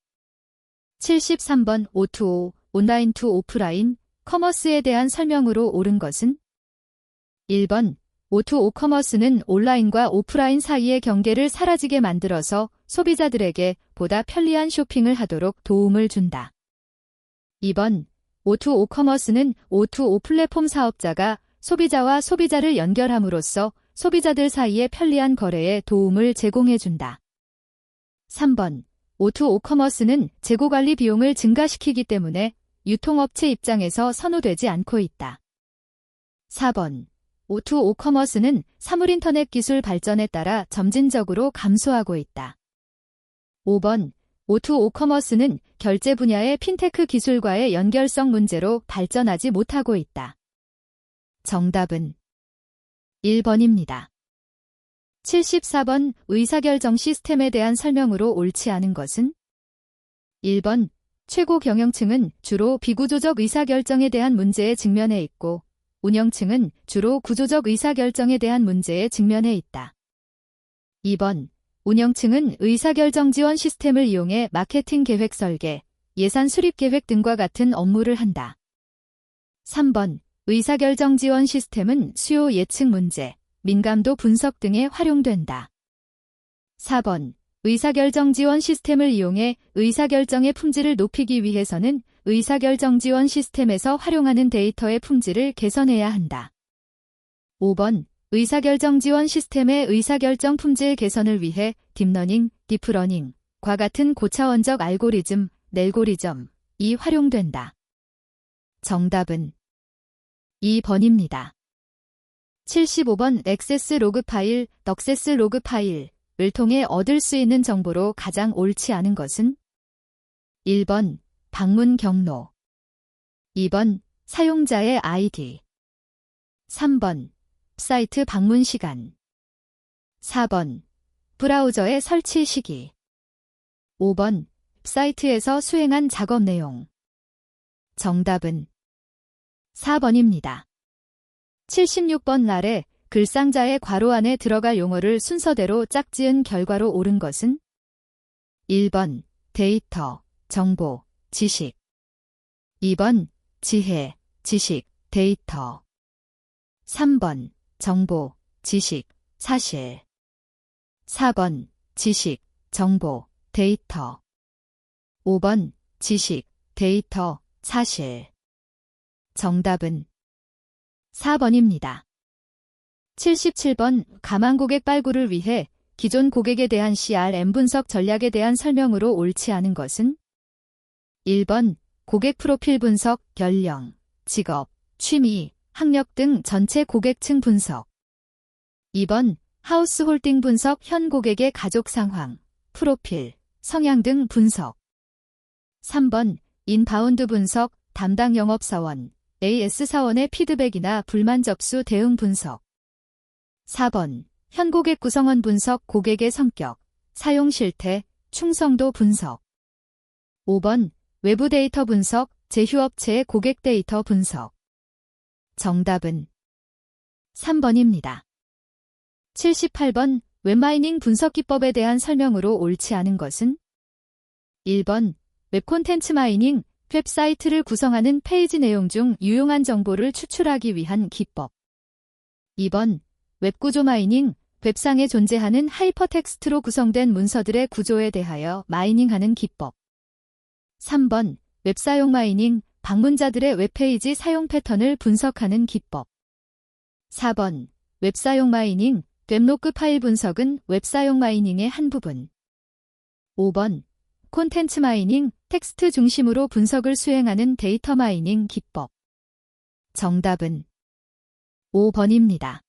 73번 O2O 온라인 투 오프라인 커머스에 대한 설명으로 옳은 것은 1번 O2O 커머스는 온라인과 오프라인 사이의 경계를 사라지게 만들어서 소비자들에게 보다 편리한 쇼핑을 하도록 도움을 준다. 2번 O2O 커머스는 O2O 플랫폼 사업자가 소비자와 소비자를 연결함으로써 소비자들 사이의 편리한 거래에 도움을 제공해준다. 3번 O2O 커머스는 재고관리 비용을 증가시키기 때문에 유통업체 입장에서 선호되지 않고 있다. 4번. O2O 커머스는 사물인터넷 기술 발전에 따라 점진적으로 감소하고 있다. 5번. O2O 커머스는 결제 분야의 핀테크 기술과의 연결성 문제로 발전하지 못하고 있다. 정답은 1번입니다. 74번. 의사결정 시스템에 대한 설명으로 옳지 않은 것은? 1번. 최고 경영층은 주로 비구조적 의사결정에 대한 문제에 직면해 있고, 운영층은 주로 구조적 의사결정에 대한 문제에 직면해 있다. 2번. 운영층은 의사결정 지원 시스템을 이용해 마케팅 계획 설계, 예산 수립 계획 등과 같은 업무를 한다. 3번. 의사결정 지원 시스템은 수요 예측 문제, 민감도 분석 등에 활용된다. 4번. 의사결정 지원 시스템을 이용해 의사결정의 품질을 높이기 위해서는 의사결정 지원 시스템에서 활용하는 데이터의 품질을 개선해야 한다. 5번. 의사결정 지원 시스템의 의사결정 품질 개선을 위해 딥러닝, 디프러닝과 같은 고차원적 알고리즘, 넬고리즘이 활용된다. 정답은 2번입니다. 75번. 액세스 로그 파일, 넉세스 로그 파일을 통해 얻을 수 있는 정보로 가장 옳지 않은 것은? 1번. 방문 경로. 2번. 사용자의 아이디. 3번. 사이트 방문 시간. 4번. 브라우저의 설치 시기. 5번. 사이트에서 수행한 작업 내용. 정답은 4번입니다. 76번. 아래 글상자의 괄호 안에 들어갈 용어를 순서대로 짝지은 결과로 옳은 것은? 1번. 데이터, 정보, 지식. 2번. 지혜, 지식, 데이터. 3번. 정보, 지식, 사실. 4번. 지식, 정보, 데이터. 5번. 지식, 데이터, 사실. 정답은 4번입니다. 77번. 가망 고객 발굴을 위해 기존 고객에 대한 CRM 분석 전략에 대한 설명으로 옳지 않은 것은? 1번. 고객 프로필 분석, 연령, 직업, 취미, 학력 등 전체 고객층 분석. 2번. 하우스홀딩 분석, 현 고객의 가족 상황, 프로필, 성향 등 분석. 3번. 인바운드 분석, 담당 영업사원, AS 사원의 피드백이나 불만 접수 대응 분석. 4번. 현 고객 구성원 분석, 고객의 성격, 사용 실태, 충성도 분석. 5번. 외부 데이터 분석, 제휴업체의 고객 데이터 분석. 정답은 3번입니다. 78번. 웹마이닝 분석 기법에 대한 설명으로 옳지 않은 것은? 1번. 웹 콘텐츠 마이닝, 웹사이트를 구성하는 페이지 내용 중 유용한 정보를 추출하기 위한 기법. 2번. 웹구조 마이닝, 웹상에 존재하는 하이퍼텍스트로 구성된 문서들의 구조에 대하여 마이닝하는 기법. 3번. 웹사용 마이닝, 방문자들의 웹페이지 사용 패턴을 분석하는 기법. 4번. 웹사용 마이닝, 웹로그 파일 분석은 웹사용 마이닝의 한 부분. 5번. 콘텐츠 마이닝, 텍스트 중심으로 분석을 수행하는 데이터 마이닝 기법. 정답은 5번입니다.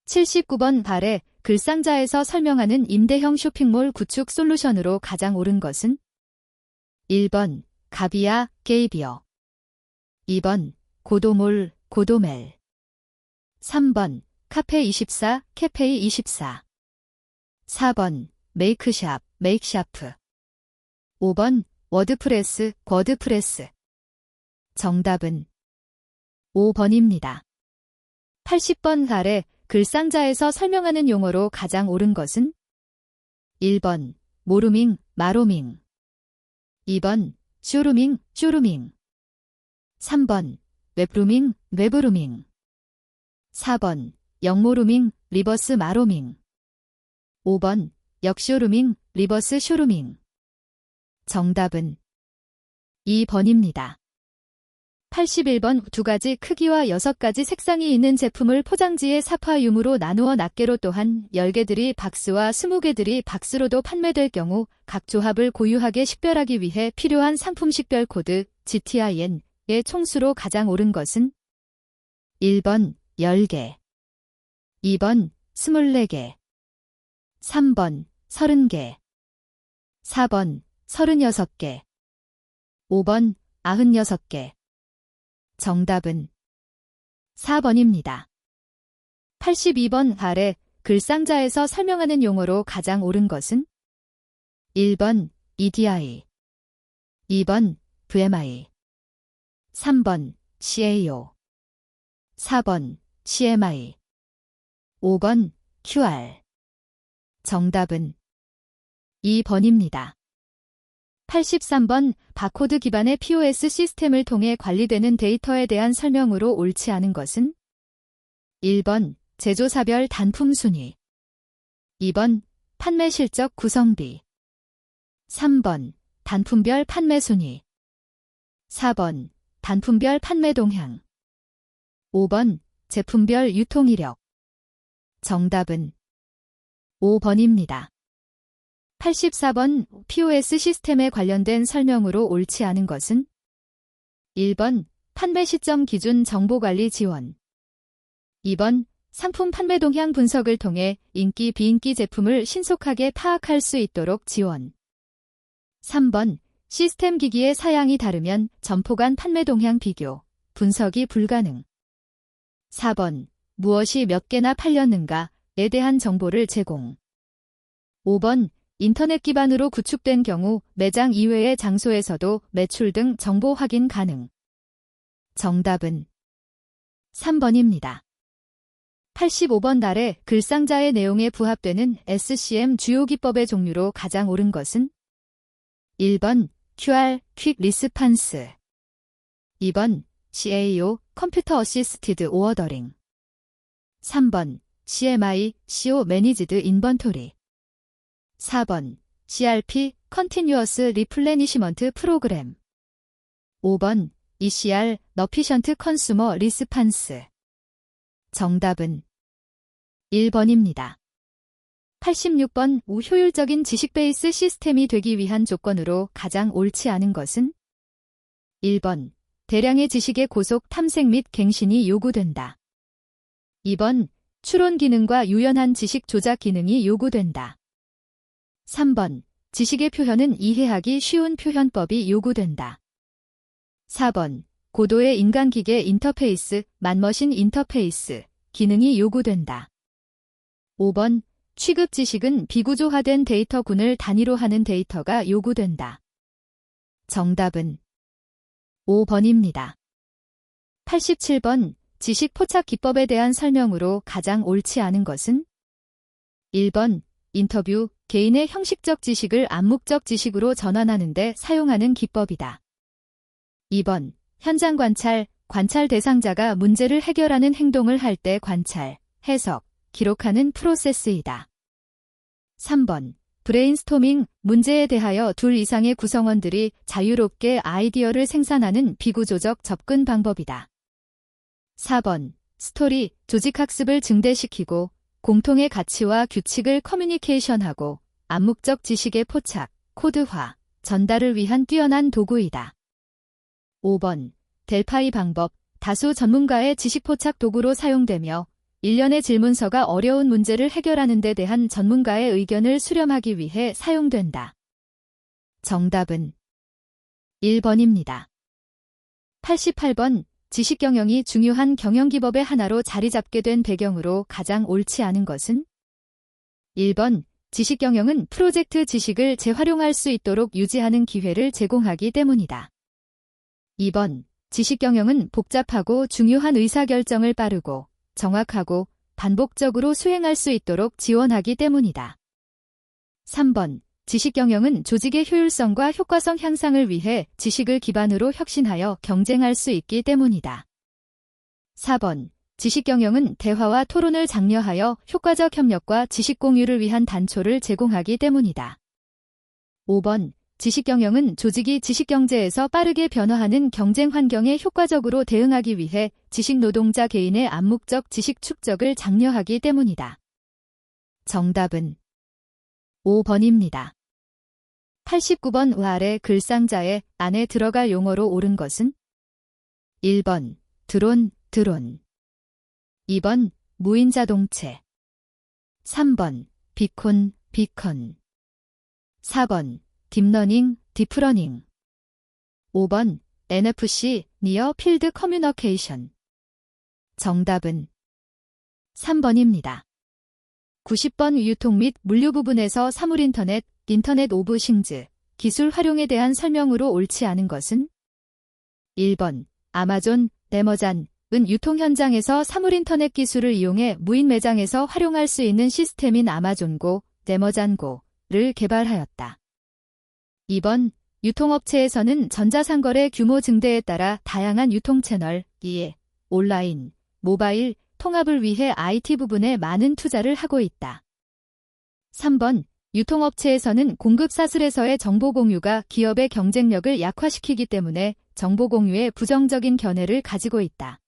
79번. 아래 글상자에서 설명하는 임대형 쇼핑몰 구축 솔루션으로 가장 옳은 것은? 1번. 가비아, 게이비어. 2번. 고도몰, 고도멜. 3번. 카페24, 캐페이24. 4번. 메이크샵, 메이크샤프. 5번. 워드프레스, 워드프레스. 정답은 5번입니다. 80번. 아래 글상자에서 설명하는 용어로 가장 옳은 것은? 1번. 모루밍, 마로밍. 2번. 쇼루밍, 쇼루밍. 3번. 웹루밍, 웹루밍. 4번. 역모루밍, 리버스 마로밍. 5번. 역쇼루밍, 리버스 쇼루밍. 정답은 2번입니다. 81번. 두 가지 크기와 6가지 색상이 있는 제품을 포장지에 사파유무로 나누어 낱개로 또한 10개들이 박스와 20개들이 박스로도 판매될 경우 각 조합을 고유하게 식별하기 위해 필요한 상품 식별 코드 GTIN의 총수로 가장 옳은 것은 1번 10개, 2번 24개, 3번 30개, 4번 36개, 5번 96개. 정답은 4번입니다. 82번 아래 글상자에서 설명하는 용어로 가장 옳은 것은 1번 EDI, 2번 VMI, 3번 CAO, 4번 CMI, 5번 QR. 정답은 2번입니다. 83번 바코드 기반의 POS 시스템을 통해 관리되는 데이터에 대한 설명으로 옳지 않은 것은 1번 제조사별 단품 순위, 2번 판매 실적 구성비, 3번 단품별 판매 순위, 4번 단품별 판매 동향, 5번 제품별 유통 이력. 정답은 5번입니다. 84번 POS 시스템에 관련된 설명으로 옳지 않은 것은 1번 판매 시점 기준 정보관리 지원, 2번 상품 판매 동향 분석을 통해 인기 비인기 제품을 신속하게 파악할 수 있도록 지원, 3번 시스템 기기의 사양이 다르면 점포 간 판매 동향 비교, 분석이 불가능, 4번 무엇이 몇 개나 팔렸는가에 대한 정보를 제공, 5번 인터넷 기반으로 구축된 경우 매장 이외의 장소에서도 매출 등 정보 확인 가능. 정답은 3번입니다. 85번 아래 글상자의 내용에 부합되는 SCM 주요 기법의 종류로 가장 옳은 것은 1번 QR 퀵 리스판스, 2번 CAO 컴퓨터 어시스티드 오어더링, 3번 CMI CO 매니지드 인번토리, 4번 CRP 컨티뉴어스 리플레니시먼트 프로그램, 5번 ECR 너피션트 컨슈머 리스판스. 정답은 1번입니다. 86번 효율적인 지식 베이스 시스템이 되기 위한 조건으로 가장 옳지 않은 것은 1번 대량의 지식의 고속 탐색 및 갱신이 요구된다. 2번 추론 기능과 유연한 지식 조작 기능이 요구된다. 3번 지식의 표현은 이해하기 쉬운 표현법이 요구된다. 4번 고도의 인간기계 인터페이스, 만머신 인터페이스 기능이 요구된다. 5번 취급 지식은 비구조화된 데이터군을 단위로 하는 데이터가 요구된다. 정답은 5번입니다. 87번 지식 포착 기법에 대한 설명으로 가장 옳지 않은 것은 1번 인터뷰, 개인의 형식적 지식을 암묵적 지식으로 전환하는 데 사용하는 기법이다. 2번 현장 관찰, 관찰 대상자가 문제를 해결하는 행동을 할 때 관찰, 해석, 기록하는 프로세스이다. 3번 브레인스토밍, 문제에 대하여 둘 이상의 구성원들이 자유롭게 아이디어를 생산하는 비구조적 접근 방법이다. 4번 스토리, 조직학습을 증대시키고 공통의 가치와 규칙을 커뮤니케이션하고 암묵적 지식의 포착, 코드화, 전달을 위한 뛰어난 도구이다. 5번 델파이 방법, 다수 전문가의 지식 포착 도구로 사용되며 일련의 질문서가 어려운 문제를 해결하는 데 대한 전문가의 의견을 수렴하기 위해 사용된다. 정답은 1번입니다. 88번 지식경영이 중요한 경영기법의 하나로 자리 잡게 된 배경으로 가장 옳지 않은 것은 1번 지식경영은 프로젝트 지식을 재활용할 수 있도록 유지하는 기회를 제공하기 때문이다. 2번 지식경영은 복잡하고 중요한 의사결정을 빠르고 정확하고 반복적으로 수행할 수 있도록 지원하기 때문이다. 3번 지식경영은 조직의 효율성과 효과성 향상을 위해 지식을 기반으로 혁신하여 경쟁할 수 있기 때문이다. 4번 지식경영은 대화와 토론을 장려하여 효과적 협력과 지식 공유를 위한 단초를 제공하기 때문이다. 5번 지식경영은 조직이 지식경제에서 빠르게 변화하는 경쟁 환경에 효과적으로 대응하기 위해 지식노동자 개인의 암묵적 지식 축적을 장려하기 때문이다. 정답은 5번입니다. 89번 아래 글상자의 안에 들어갈 용어로 옳은 것은? 1번 드론, 드론. 2번 무인자동체. 3번 비콘, 비컨. 4번 딥러닝, 디프러닝. 5번 NFC, 니어 필드 커뮤니케이션. 정답은 3번입니다. 90번 유통 및 물류 부분에서 사물인터넷, 인터넷 오브 싱즈, 기술 활용에 대한 설명으로 옳지 않은 것은? 1번 아마존, 레머잔은 유통 현장에서 사물인터넷 기술을 이용해 무인 매장에서 활용할 수 있는 시스템인 아마존고, 레머잔고를 개발하였다. 2번 유통업체에서는 전자상거래 규모 증대에 따라 다양한 유통 채널, 이에 온라인, 모바일, 통합을 위해 IT 부분에 많은 투자를 하고 있다. 3번 유통업체에서는 공급 사슬에서의 정보 공유가 기업의 경쟁력을 약화시키기 때문에 정보 공유에 부정적인 견해를 가지고 있다.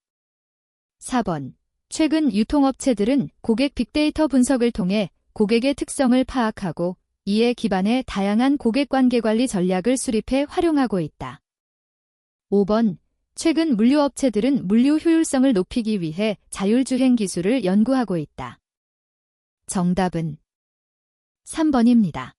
4번 최근 유통업체들은 고객 빅데이터 분석을 통해 고객의 특성을 파악하고 이에 기반해 다양한 고객관계 관리 전략을 수립해 활용하고 있다. 5번 최근 물류업체들은 물류 효율성을 높이기 위해 자율주행 기술을 연구하고 있다. 정답은 3번입니다.